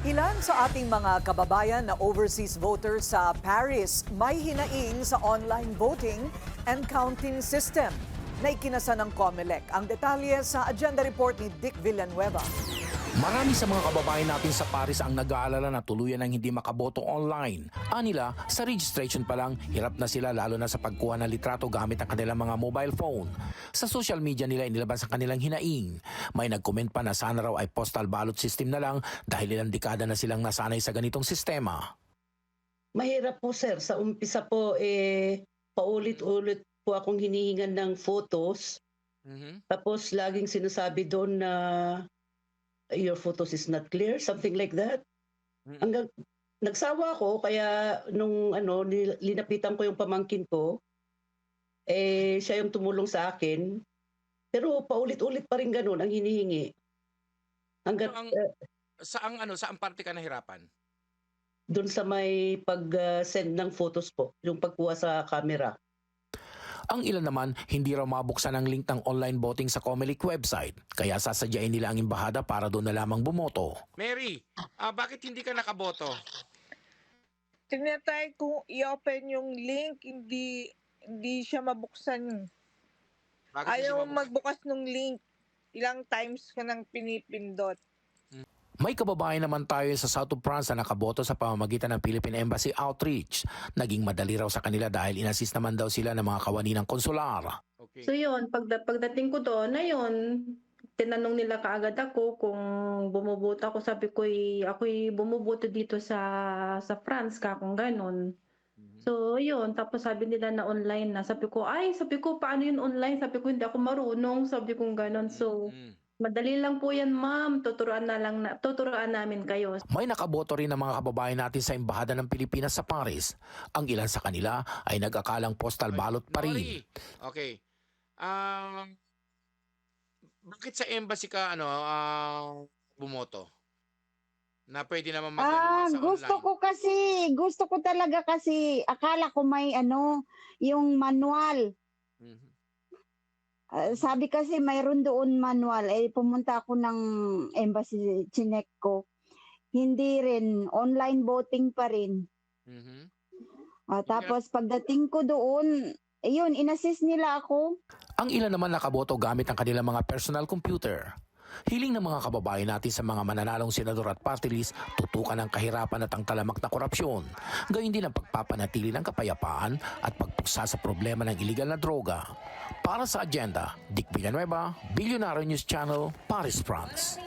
Ilan sa ating mga kababayan na overseas voters sa Paris may hinaing sa online voting and counting system na ikinasa ng COMELEC. Ang detalye sa agenda report ni Dick Villanueva. Marami sa mga kababayan natin sa Paris ang nag-aalala na tuluyan ng hindi makaboto online. Anila, sa registration pa lang, hirap na sila lalo na sa pagkuha ng litrato gamit ang kanilang mga mobile phone. Sa social media nila inilabas ang kanilang hinaing. May nag-comment pa na sana raw ay postal ballot system na lang dahil ilang dekada na silang nasanay sa ganitong sistema. Mahirap po sir, sa umpisa po paulit-ulit po akong hinihingan ng photos. Tapos laging sinasabi doon na your photos is not clear, something like that. Hanggang nagsawa ako kaya nung linapitan ko yung pamangkin ko, siya yung tumulong sa akin. Pero paulit-ulit pa rin ganun ang hinihingi. Hanggang Saang parte ka nahirapan? doon sa may pag-send ng photos po, yung pagkuha sa camera. Ang ilan naman, hindi raw mabuksan ang link ng online voting sa COMELEC website, kaya sasadyain nila ang embahada para doon na lamang bumoto. Mary, bakit hindi ka nakaboto? Tinatry kong i-open yung link, hindi siya mabuksan. Bakit hindi Ayaw mabuksan? magbukas ng link. Ilang times ka nang pinipindot. May kababayan naman tayo sa South of France na nakaboto sa pamamagitan ng Philippine Embassy Outreach. Naging madali raw sa kanila dahil inassist naman daw sila ng mga kawani ng konsular. Okay. So yun, pagdating ko doon, tinanong nila kaagad ako kung bumuboto ako. Sabi ko, ako'y bumuboto dito sa France ka, kung ganon. So yun, tapos sabi nila na online na. Sabi ko, paano yun online? Sabi ko, hindi ako marunong. Sabi ko ganon. So, madali lang po yan, ma'am. Tuturuan namin kayo. May nakaboto rin ng mga kababayan natin sa Embahada ng Pilipinas sa Paris. Ang ilan sa kanila ay nag-akalang postal ballot pa rin. Okay. Bakit sa embassy ka bumoto? Na pwede naman mag-ano sa online. gusto ko talaga kasi akala ko may yung manual. Sabi kasi mayroon doon manual, pumunta ako ng embassy, chinek ko. Hindi rin, online voting pa rin. Tapos pagdating ko doon, inassist nila ako. Ang ilan naman nakaboto gamit ang kanilang mga personal computer. Hiling ng mga kababayan natin sa mga mananalong senador at party list, tutukan ang kahirapan at ang talamak na korupsyon. Gayun din ang pagpapanatili ng kapayapaan at pagpuksa sa problema ng iligal na droga. Para sa agenda, Dick Villanueva, Billionaire News Channel, Paris, France.